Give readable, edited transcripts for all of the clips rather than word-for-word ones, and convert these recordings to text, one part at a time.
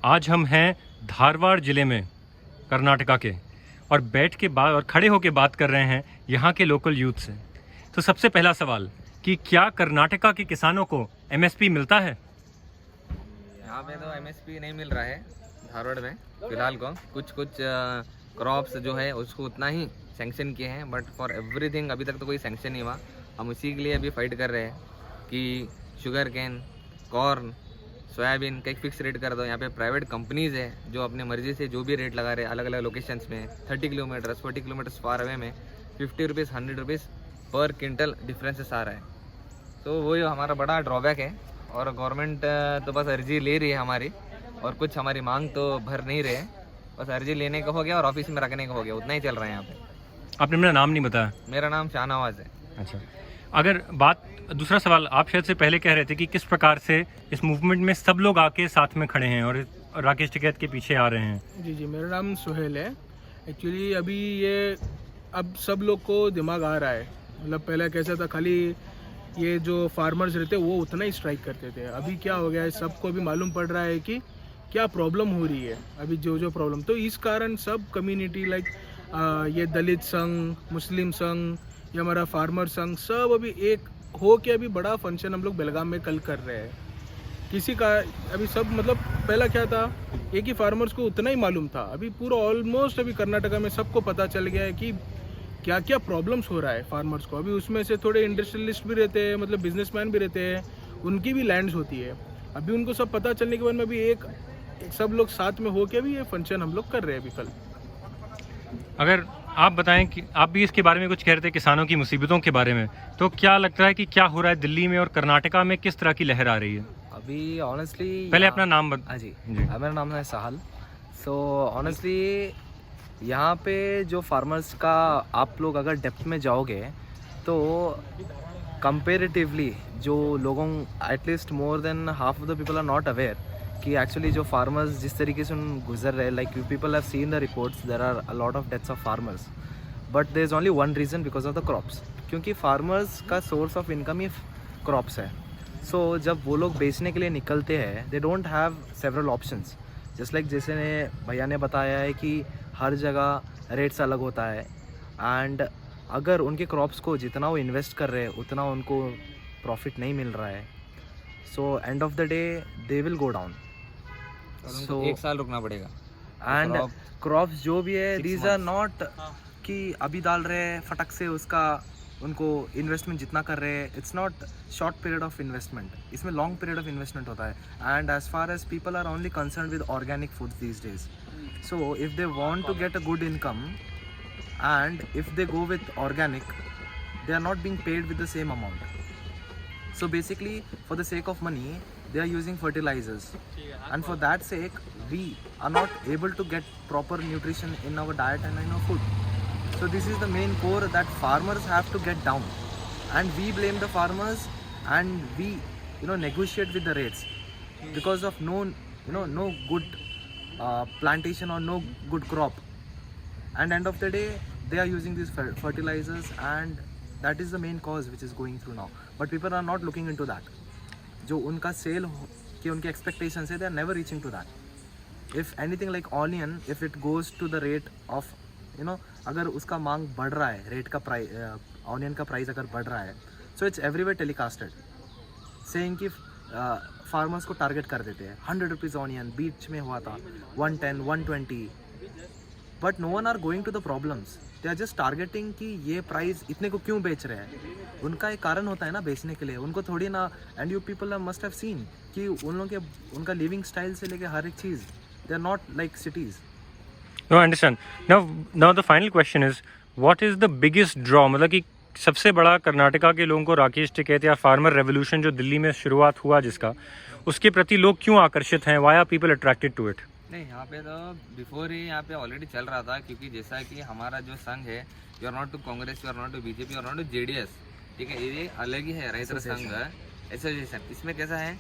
आज हम हैं धारवाड़ ज़िले में, कर्नाटका के, और बैठ के बात और खड़े होकर बात कर रहे हैं यहाँ के लोकल यूथ से। तो सबसे पहला सवाल कि क्या कर्नाटका के किसानों को एमएसपी मिलता है? यहाँ पे तो एमएसपी नहीं मिल रहा है धारवाड़ में फिलहाल को। कुछ क्रॉप्स जो है उसको उतना ही सैंक्शन किए हैं, बट फॉर एवरीथिंग अभी तक तो कोई सैंक्शन नहीं हुआ। हम उसी के लिए अभी फाइट कर रहे हैं कि शुगर कैन, कॉर्न, सोयाबीन का एक फिक्स रेट कर दो। यहाँ पे प्राइवेट कंपनीज़ है जो अपने मर्जी से जो भी रेट लगा रहे हैं अलग अलग लोकेशंस में, 30 किलोमीटर 40 किलोमीटर फार अवे में 50 रुपीज़ 100 रुपीज़ पर क्विंटल डिफरेंसेस आ रहा है। तो वही हमारा बड़ा ड्रॉबैक है। और गवर्नमेंट तो बस अर्जी ले रही है हमारी, और कुछ हमारी मांग तो भर नहीं रहे। बस अर्जी लेने का हो गया और ऑफिस में रखने का हो गया, उतना ही चल रहा है यहाँ पे। आपने मेरा नाम नहीं बताया। मेरा नाम शाहनवाज है। अच्छा, अगर बात दूसरा सवाल, आप शायद से पहले कह रहे थे कि किस प्रकार से इस मूवमेंट में सब लोग आके साथ में खड़े हैं और राकेश टिकैत के पीछे आ रहे हैं। जी, मेरा नाम सुहेल है। एक्चुअली अभी ये अब सब लोग को दिमाग आ रहा है। मतलब पहले कैसा था, खाली ये जो फार्मर्स रहते वो उतना ही स्ट्राइक करते थे। अभी क्या हो गया है, सबको अभी मालूम पड़ रहा है कि क्या प्रॉब्लम हो रही है अभी, जो प्रॉब्लम। तो इस कारण सब कम्युनिटी लाइक ये दलित संघ, मुस्लिम संघ, ये हमारा फार्मर संघ, सब अभी एक हो के अभी बड़ा फंक्शन हम लोग बेलगाम में कल कर रहे हैं। किसी का अभी सब मतलब पहला क्या था, एक ही फार्मर्स को उतना ही मालूम था। अभी पूरा ऑलमोस्ट अभी कर्नाटका में सबको पता चल गया है कि क्या क्या प्रॉब्लम्स हो रहा है फार्मर्स को। अभी उसमें से थोड़े इंडस्ट्रियलिस्ट भी रहते हैं, मतलब बिजनेसमैन भी रहते हैं, उनकी भी लैंड्स होती है। अभी उनको सब पता चलने के बाद में अभी एक सब लोग साथ में होके भी ये फंक्शन हम लोग कर रहे हैं अभी कल। अगर आप बताएं कि आप भी इसके बारे में कुछ कह रहे थे, किसानों की मुसीबतों के बारे में, तो क्या लगता है कि क्या हो रहा है दिल्ली में और कर्नाटका में, किस तरह की लहर आ रही है? अभी ऑनेस्टली पहले अपना नाम हाँ जी, मेरा नाम है साहल। सो ऑनेस्टली यहाँ पे जो फार्मर्स का आप लोग अगर डेप्थ में जाओगे तो कंपेरेटिवली जो लोगों at least more than half of the people are not aware कि एक्चुअली जो फार्मर्स जिस तरीके से उन गुजर रहे, like you people have seen the reports, there are a lot of deaths of farmers, but there is only one reason, because of the crops. क्योंकि farmers का सोर्स ऑफ इनकम ही क्रॉप्स है। सो जब वो लोग बेचने के लिए निकलते हैं, they don't have several options. Just like जैसे भैया ने बताया है कि हर जगह रेट्स अलग होता है, एंड अगर उनके क्रॉप्स को जितना वो इन्वेस्ट कर रहे हैं उतना उनको प्रॉफिट नहीं मिल रहा है, so end of the day they will go down. So एक साल रुकना पड़ेगा। एंड क्रॉप्स जो भी है, दीज आर नॉट कि अभी डाल रहे हैं फटक से उसका उनको इन्वेस्टमेंट जितना कर रहे हैं, it's not short period of investment, इसमें लॉन्ग पीरियड ऑफ इन्वेस्टमेंट होता है। And as far as people are only concern with organic foods these days, so if they want to get a good income and if they go with organic, they are not being paid with the same amount. So basically for the sake of money they are using fertilizers, and for that sake we are not able to get proper nutrition in our diet and in our food. So this is the main core that farmers have to get down, and we blame the farmers and we negotiate with the rates because of no good plantation or no good crop, and end of the day they are using these fertilizers, and that is the main cause which is going through now. But people are not looking into that. जो उनका cell की उनकी expectations है, they are never reaching to that. If anything like onion, if it goes to the rate of अगर उसका मांग बढ़ रहा है, रेट का प्राइस, ऑनियन का प्राइस अगर बढ़ रहा है, so it's everywhere telecasted saying कि फार्मर्स को टारगेट कर देते हैं। 100 रुपीज़ ऑनियन बीच में हुआ था, 110, 120, but no one are going to the problems, they are just targeting कि ये प्राइस इतने को क्यों बेच रहे हैं। उनका एक कारण होता है ना बेचने के लिए, उनको थोड़ी ना। And you people must have seen कि उन लोगों के उनका लिविंग स्टाइल से लेके हर एक चीज़, they are not like cities. No, understand. Now the final question is, what is the biggest draw, मतलब कि सबसे बड़ा कर्नाटका के लोगों को राकेश टिकैत या फार्मर रेवोल्यूशन जो दिल्ली में शुरुआत हुआ जिसका, उसके प्रति लोग क्यों आकर्षित हैं? Why are people attracted to it? नहीं, यहाँ पे तो बिफोर ही यहाँ पे ऑलरेडी चल रहा था, क्योंकि जैसा कि हमारा जो संघ है, you are not to Congress, you are not to BJP, you are not to JDS, ठीक है, ये अलग ही है रैत संघ एसोसिएशन। इसमें कैसा है,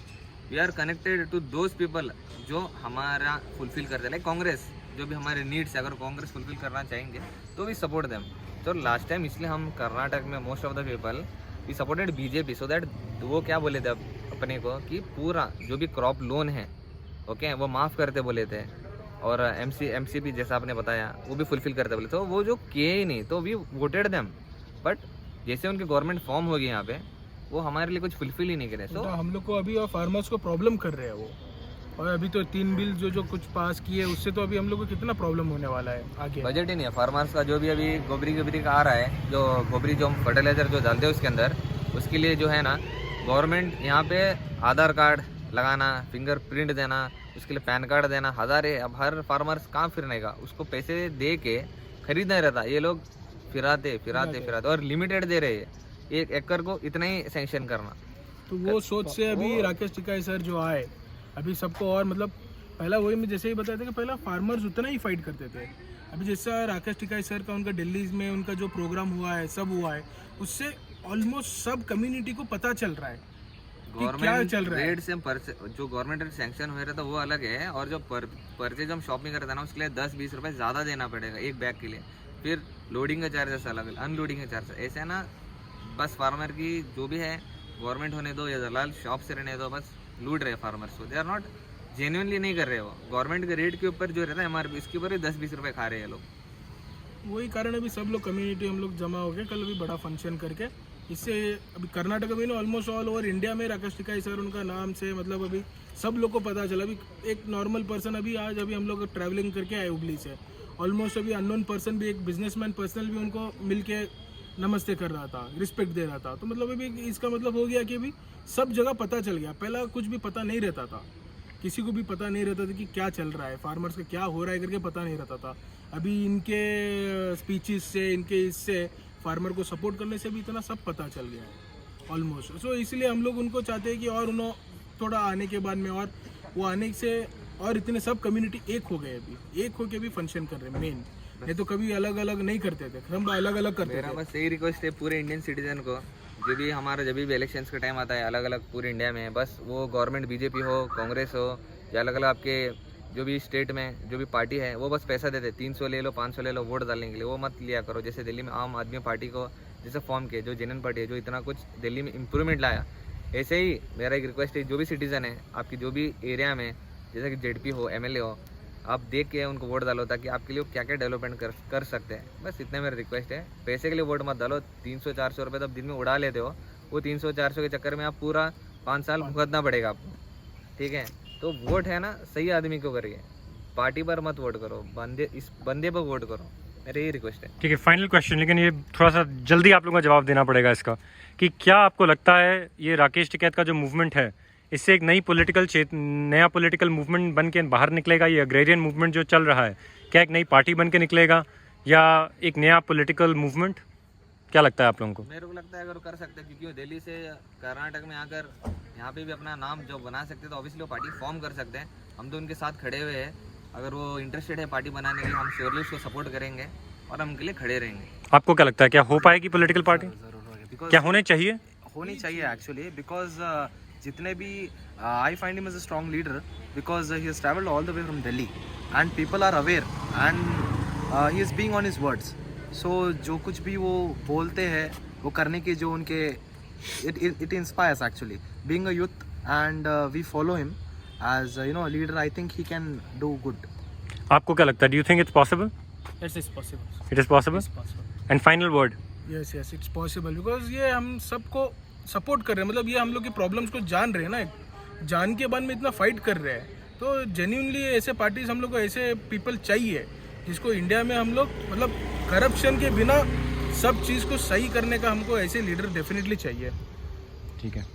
we are connected to those people जो हमारा फुलफिल करते हैं। लाइक कांग्रेस जो भी हमारे नीड्स है, अगर कांग्रेस फुलफिल करना चाहेंगे तो वी सपोर्ट देम। तो लास्ट टाइम इसलिए हम कर्नाटक में most of the people we supported BJP, so that वो क्या बोले थे अपने को कि पूरा जो भी क्रॉप लोन है ओके, वो माफ़ करते बोले थे, और एमसीपी जैसा आपने बताया वो भी फुलफिल करते बोले, तो वो जो किए ही नहीं, तो वी वोटेड देम, बट जैसे उनकी गवर्नमेंट फॉर्म होगी यहाँ पे, वो हमारे लिए कुछ फुलफिल ही नहीं करे। तो सो हम लोग को अभी और फार्मर्स को प्रॉब्लम कर रहे हैं वो, और अभी तो 3 बिल जो कुछ पास किए उससे तो अभी हम लोग को कितना प्रॉब्लम होने वाला है आगे। बजट ही नहीं है फार्मर्स का, जो भी अभी गोबरी का आ रहा है, जो गोबरी जो हम फर्टिलाइजर जो डालते हैं उसके अंदर, उसके लिए जो है ना गवर्नमेंट यहाँ पे आधार कार्ड लगाना, फिंगरप्रिंट देना, उसके लिए पैन कार्ड देना, हज़ार है। अब हर फार्मर्स कहाँ फिरने का, उसको पैसे दे के खरीद नहीं रहता, ये लोग फिराते और लिमिटेड दे रहे हैं, 1 एकड़ को इतना ही सैंक्शन करना। तो वो सोच से अभी राकेश टिकाई सर जो आए, अभी सबको और मतलब पहला वही मैं जैसे ही बताया था कि पहला फार्मर्स उतना ही फाइट करते थे, अभी जैसा राकेश टिकाई सर का उनका दिल्ली में उनका जो प्रोग्राम हुआ है, सब हुआ है, उससे ऑलमोस्ट सब कम्युनिटी को पता चल रहा है कि क्या चल रहा है। रेट से जो गवर्नमेंट रेट सैंक्शन हो रहा था वो अलग है, और जो परचेज हम शॉपिंग करते हैं ना, उसके लिए 10-20 रुपए ज़्यादा देना पड़ेगा एक बैग के लिए, फिर लोडिंग का चार्जेस अलग, अनलोडिंग का चार्जेस, ऐसे ना बस फार्मर की जो भी है गवर्नमेंट होने दो या दलाल शॉप से रहने दो, बस लूट रहे फार्मर्स को। दे आर नॉट जेन्युइनली नहीं कर रहे हो, गवर्नमेंट के रेट के ऊपर जो रहता है एमआरपी, इसके ऊपर 10-20 रुपए खा रहे हैं लोग। वही कारण अभी सब लोग कम्युनिटी हम लोग जमा हो गए कल अभी बड़ा फंक्शन करके, इससे अभी कर्नाटक में ना ऑलमोस्ट ऑल ओवर इंडिया में राकेश टिकाई सर उनका नाम से मतलब अभी सब लोग को पता चला। अभी एक नॉर्मल पर्सन अभी आज अभी हम लोग ट्रैवलिंग करके आए हुबली से, ऑलमोस्ट अभी अननोन पर्सन भी, एक बिजनेसमैन पर्सनल भी उनको मिल के नमस्ते कर रहा था, रिस्पेक्ट दे रहा था। तो मतलब अभी इसका मतलब हो गया कि अभी सब जगह पता चल गया, पहला कुछ भी पता नहीं रहता था, किसी को भी पता नहीं रहता था कि क्या चल रहा है, फार्मर्स का क्या हो रहा है करके पता नहीं रहता था। अभी इनके स्पीचेस से, इनके इससे फार्मर को सपोर्ट करने से भी इतना सब पता चल गया है ऑलमोस्ट। सो इसलिए हम लोग उनको चाहते हैं कि और उन्होंने थोड़ा आने के बाद में, और वो आने से और इतने सब कम्युनिटी एक हो गए, अभी एक होके भी फंक्शन कर रहे हैं मेन, नहीं तो कभी अलग अलग नहीं करते थे, हम अलग अलग करते मेरा थे। बस यही रिक्वेस्ट है पूरे इंडियन सिटीजन को, जो भी हमारा जब भी इलेक्शंस का टाइम आता है अलग अलग पूरे इंडिया में, बस वो गवर्नमेंट बीजेपी हो, कांग्रेस हो, या अलग अलग आपके जो भी स्टेट में जो भी पार्टी है, वो बस पैसा देते, 300 ले लो 500 ले लो वोट डालने के लिए, वो मत लिया करो। जैसे दिल्ली में आम आदमी पार्टी को जैसे फॉर्म के, जो जेन्युइन पार्टी है, जो इतना कुछ दिल्ली में इम्प्रूवमेंट लाया, ऐसे ही मेरा एक रिक्वेस्ट है, जो भी सिटीज़न है आपकी जो भी एरिया में, जैसे कि जेडपी हो, एमएलए हो, आप देख के उनको वोट डालो, ताकि आपके लिए क्या क्या डेवलपमेंट कर सकते हैं। बस इतने मेरा रिक्वेस्ट है, पैसे के लिए वोट मत डालो। 300-400 रुपये तो दिन में उड़ा लेते हो, वो 300-400 के चक्कर में आप पूरा 5 साल भुगतना पड़ेगा आपको, ठीक है। तो वोट है ना सही आदमी को करिए, पार्टी पर मत वोट करो, इस बंदे पर वोट करो, मेरा यही रिक्वेस्ट है। ठीक है, फाइनल क्वेश्चन, लेकिन ये थोड़ा सा जल्दी आप लोगों को जवाब देना पड़ेगा इसका, कि क्या आपको लगता है ये राकेश टिकैत का जो मूवमेंट है, इससे एक नया पॉलिटिकल मूवमेंट बन के बाहर निकलेगा? ये अग्रेरियन मूवमेंट जो चल रहा है, क्या एक नई पार्टी बन के निकलेगा या एक नया पॉलिटिकल मूवमेंट? क्या लगता है आप लोगों को? मेरे को लगता है अगर वो कर सकते हैं, क्योंकि वो दिल्ली से कर्नाटक में आकर यहाँ पे भी अपना नाम जो बना सकते हैं, तो ऑब्वियसली वो पार्टी फॉर्म कर सकते हैं। हम तो उनके साथ खड़े हुए हैं, अगर वो इंटरेस्टेड है पार्टी बनाने के लिए, हम श्योरली उसको सपोर्ट करेंगे और हम उनके लिए खड़े रहेंगे। आपको क्या लगता है, क्या हो पाएगी पॉलिटिकल पार्टी? बिकॉज क्या होने चाहिए? होनी चाहिए एक्चुअली, बिकॉज जितने भी I find him as a strong leader, because he has travelled all the way from Delhi and people are aware and he is being on his words. So जो कुछ भी वो बोलते हैं, वो करने की जो उनके it inspires actually, being a youth, and we follow him as leader. I think he can do good. आपको क्या लगता है? Do you think it's possible? Yes, it's possible. It is possible? It's possible. And final word? Yes, it's possible, because ये हम सबको support कर रहे हैं, मतलब ये हम लोग की प्रॉब्लम्स को जान रहे हैं ना, जान के बाद में इतना फाइट कर रहे हैं, तो जेन्युइनली ऐसे पार्टीज हम लोग को, ऐसे पीपल चाहिए जिसको इंडिया में हम लोग मतलब करप्शन के बिना सब चीज़ को सही करने का, हमको ऐसे लीडर डेफिनेटली चाहिए। ठीक है।